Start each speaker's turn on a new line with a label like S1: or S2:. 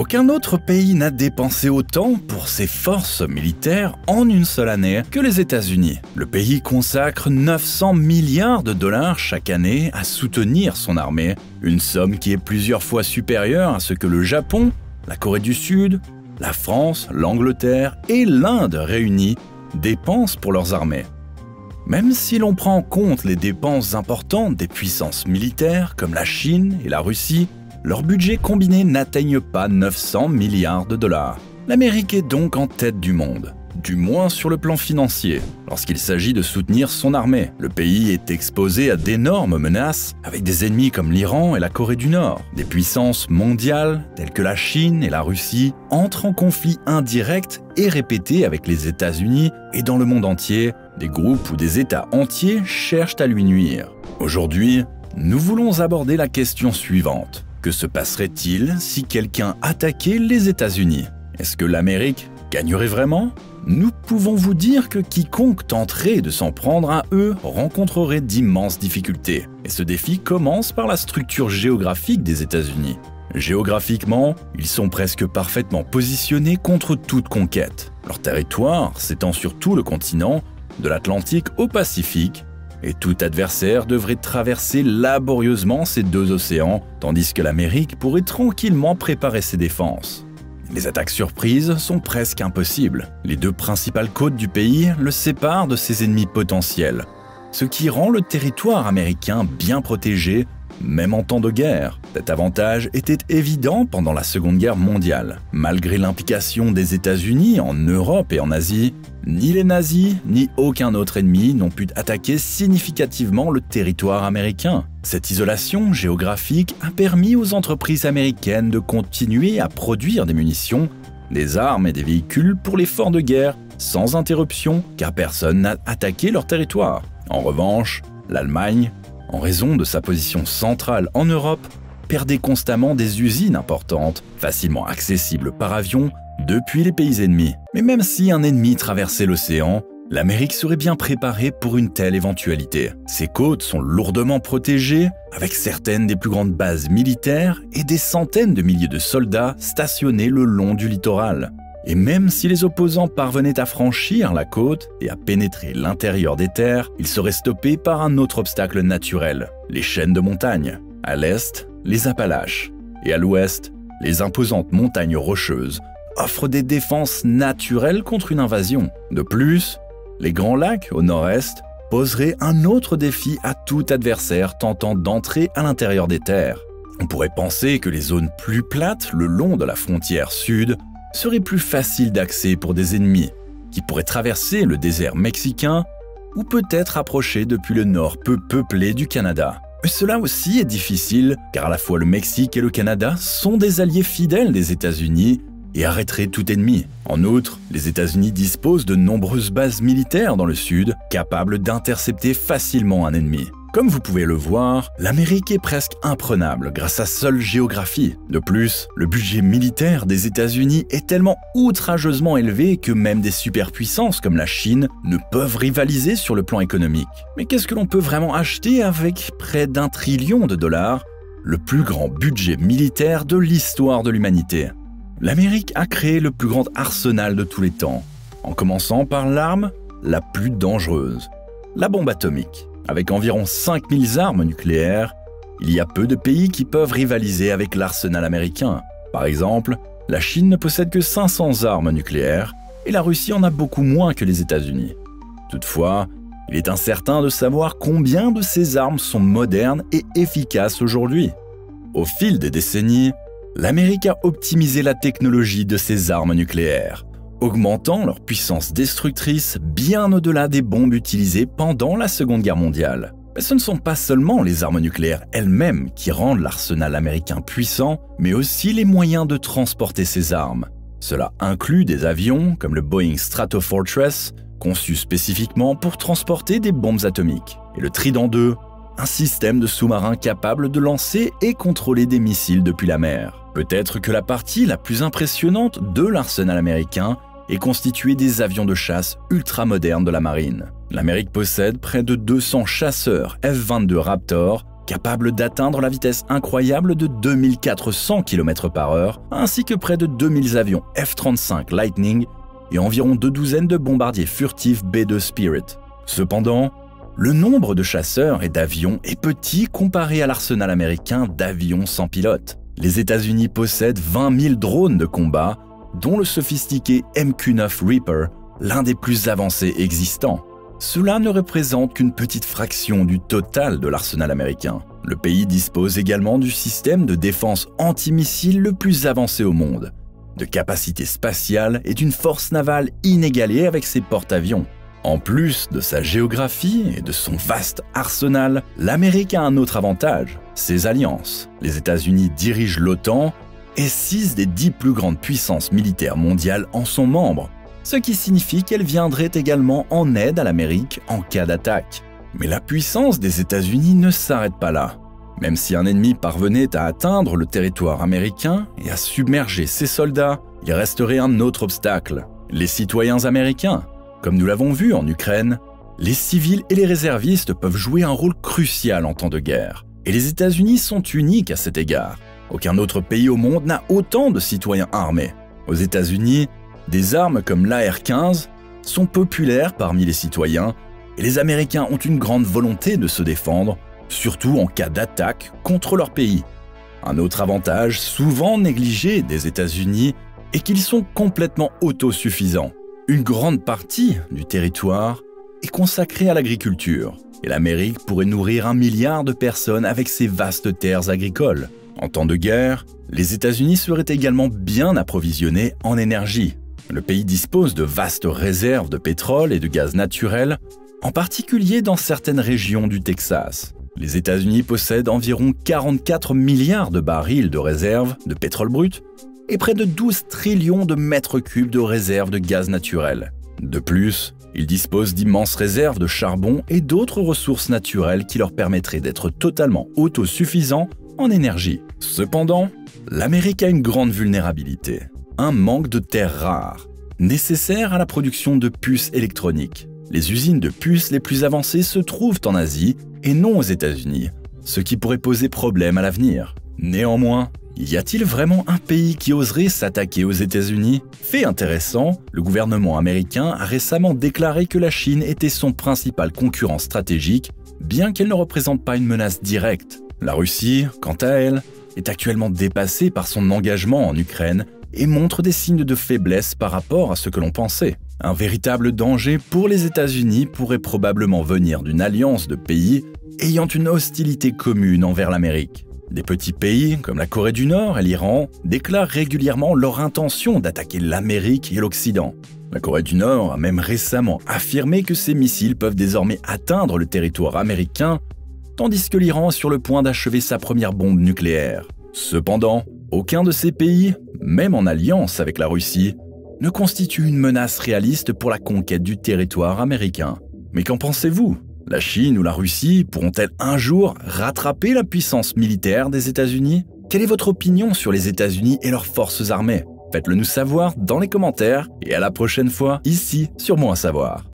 S1: Aucun autre pays n'a dépensé autant pour ses forces militaires en une seule année que les États-Unis. Le pays consacre 900 milliards de dollars chaque année à soutenir son armée, une somme qui est plusieurs fois supérieure à ce que le Japon, la Corée du Sud, la France, l'Angleterre et l'Inde réunis dépensent pour leurs armées. Même si l'on prend en compte les dépenses importantes des puissances militaires comme la Chine et la Russie, leur budget combiné n'atteigne pas 900 milliards de dollars. L'Amérique est donc en tête du monde, du moins sur le plan financier. Lorsqu'il s'agit de soutenir son armée, le pays est exposé à d'énormes menaces avec des ennemis comme l'Iran et la Corée du Nord. Des puissances mondiales telles que la Chine et la Russie entrent en conflit indirect et répété avec les États-Unis, et dans le monde entier, des groupes ou des États entiers cherchent à lui nuire. Aujourd'hui, nous voulons aborder la question suivante. Que se passerait-il si quelqu'un attaquait les États-Unis? Est-ce que l'Amérique gagnerait vraiment? Nous pouvons vous dire que quiconque tenterait de s'en prendre à eux rencontrerait d'immenses difficultés. Et ce défi commence par la structure géographique des États-Unis. Géographiquement, ils sont presque parfaitement positionnés contre toute conquête. Leur territoire s'étend sur tout le continent, de l'Atlantique au Pacifique, et tout adversaire devrait traverser laborieusement ces deux océans, tandis que l'Amérique pourrait tranquillement préparer ses défenses. Les attaques surprises sont presque impossibles. Les deux principales côtes du pays le séparent de ses ennemis potentiels, ce qui rend le territoire américain bien protégé, même en temps de guerre. Cet avantage était évident pendant la Seconde Guerre mondiale. Malgré l'implication des États-Unis en Europe et en Asie, ni les nazis ni aucun autre ennemi n'ont pu attaquer significativement le territoire américain. Cette isolation géographique a permis aux entreprises américaines de continuer à produire des munitions, des armes et des véhicules pour l'effort de guerre sans interruption, car personne n'a attaqué leur territoire. En revanche, l'Allemagne, en raison de sa position centrale en Europe, perdait constamment des usines importantes, facilement accessibles par avion depuis les pays ennemis. Mais même si un ennemi traversait l'océan, l'Amérique serait bien préparée pour une telle éventualité. Ses côtes sont lourdement protégées, avec certaines des plus grandes bases militaires et des centaines de milliers de soldats stationnés le long du littoral. Et même si les opposants parvenaient à franchir la côte et à pénétrer l'intérieur des terres, ils seraient stoppés par un autre obstacle naturel, les chaînes de montagnes. À l'est, les Appalaches, et à l'ouest, les imposantes montagnes rocheuses offrent des défenses naturelles contre une invasion. De plus, les Grands Lacs au nord-est poseraient un autre défi à tout adversaire tentant d'entrer à l'intérieur des terres. On pourrait penser que les zones plus plates le long de la frontière sud seraient plus faciles d'accès pour des ennemis qui pourraient traverser le désert mexicain ou peut-être approcher depuis le nord peu peuplé du Canada. Mais cela aussi est difficile car à la fois le Mexique et le Canada sont des alliés fidèles des États-Unis et arrêteraient tout ennemi. En outre, les États-Unis disposent de nombreuses bases militaires dans le sud capables d'intercepter facilement un ennemi. Comme vous pouvez le voir, l'Amérique est presque imprenable grâce à sa seule géographie. De plus, le budget militaire des États-Unis est tellement outrageusement élevé que même des superpuissances comme la Chine ne peuvent rivaliser sur le plan économique. Mais qu'est-ce que l'on peut vraiment acheter avec près d'1 trillion de dollars, le plus grand budget militaire de l'histoire de l'humanité? L'Amérique a créé le plus grand arsenal de tous les temps, en commençant par l'arme la plus dangereuse, la bombe atomique. Avec environ 5000 armes nucléaires, il y a peu de pays qui peuvent rivaliser avec l'arsenal américain. Par exemple, la Chine ne possède que 500 armes nucléaires et la Russie en a beaucoup moins que les États-Unis. Toutefois, il est incertain de savoir combien de ces armes sont modernes et efficaces aujourd'hui. Au fil des décennies, l'Amérique a optimisé la technologie de ses armes nucléaires, augmentant leur puissance destructrice bien au-delà des bombes utilisées pendant la Seconde Guerre mondiale. Mais ce ne sont pas seulement les armes nucléaires elles-mêmes qui rendent l'arsenal américain puissant, mais aussi les moyens de transporter ces armes. Cela inclut des avions comme le Boeing Stratofortress, conçu spécifiquement pour transporter des bombes atomiques, et le Trident II, un système de sous-marins capable de lancer et contrôler des missiles depuis la mer. Peut-être que la partie la plus impressionnante de l'arsenal américain est constituée des avions de chasse ultra-modernes de la marine. L'Amérique possède près de 200 chasseurs F-22 Raptor capable d'atteindre la vitesse incroyable de 2400 km/h, ainsi que près de 2000 avions F-35 Lightning et environ 2 douzaines de bombardiers furtifs B-2 Spirit. Cependant, le nombre de chasseurs et d'avions est petit comparé à l'arsenal américain d'avions sans pilote. Les États-Unis possèdent 20 000 drones de combat, dont le sophistiqué MQ-9 Reaper, l'un des plus avancés existants. Cela ne représente qu'une petite fraction du total de l'arsenal américain. Le pays dispose également du système de défense antimissile le plus avancé au monde, de capacités spatiales et d'une force navale inégalée avec ses porte-avions. En plus de sa géographie et de son vaste arsenal, l'Amérique a un autre avantage, ses alliances. Les États-Unis dirigent l'OTAN et 6 des 10 plus grandes puissances militaires mondiales en sont membres, ce qui signifie qu'elle viendrait également en aide à l'Amérique en cas d'attaque. Mais la puissance des États-Unis ne s'arrête pas là. Même si un ennemi parvenait à atteindre le territoire américain et à submerger ses soldats, il resterait un autre obstacle, les citoyens américains. Comme nous l'avons vu en Ukraine, les civils et les réservistes peuvent jouer un rôle crucial en temps de guerre. Et les États-Unis sont uniques à cet égard. Aucun autre pays au monde n'a autant de citoyens armés. Aux États-Unis, des armes comme l'AR-15 sont populaires parmi les citoyens et les Américains ont une grande volonté de se défendre, surtout en cas d'attaque contre leur pays. Un autre avantage souvent négligé des États-Unis est qu'ils sont complètement autosuffisants. Une grande partie du territoire est consacrée à l'agriculture et l'Amérique pourrait nourrir 1 milliard de personnes avec ses vastes terres agricoles. En temps de guerre, les États-Unis seraient également bien approvisionnés en énergie. Le pays dispose de vastes réserves de pétrole et de gaz naturel, en particulier dans certaines régions du Texas. Les États-Unis possèdent environ 44 milliards de barils de réserves de pétrole brut et près de 12 trillions de mètres cubes de réserves de gaz naturel. De plus, ils disposent d'immenses réserves de charbon et d'autres ressources naturelles qui leur permettraient d'être totalement autosuffisants en énergie. Cependant, l'Amérique a une grande vulnérabilité, un manque de terres rares, nécessaires à la production de puces électroniques. Les usines de puces les plus avancées se trouvent en Asie et non aux États-Unis, ce qui pourrait poser problème à l'avenir. Néanmoins, y a-t-il vraiment un pays qui oserait s'attaquer aux États-Unis? Fait intéressant, le gouvernement américain a récemment déclaré que la Chine était son principal concurrent stratégique, bien qu'elle ne représente pas une menace directe. La Russie, quant à elle, est actuellement dépassée par son engagement en Ukraine et montre des signes de faiblesse par rapport à ce que l'on pensait. Un véritable danger pour les États-Unis pourrait probablement venir d'une alliance de pays ayant une hostilité commune envers l'Amérique. Des petits pays comme la Corée du Nord et l'Iran déclarent régulièrement leur intention d'attaquer l'Amérique et l'Occident. La Corée du Nord a même récemment affirmé que ses missiles peuvent désormais atteindre le territoire américain, tandis que l'Iran est sur le point d'achever sa première bombe nucléaire. Cependant, aucun de ces pays, même en alliance avec la Russie, ne constitue une menace réaliste pour la conquête du territoire américain. Mais qu'en pensez-vous ? La Chine ou la Russie pourront-elles un jour rattraper la puissance militaire des États-Unis? Quelle est votre opinion sur les États-Unis et leurs forces armées? Faites-le nous savoir dans les commentaires et à la prochaine fois ici sur Moins Savoir.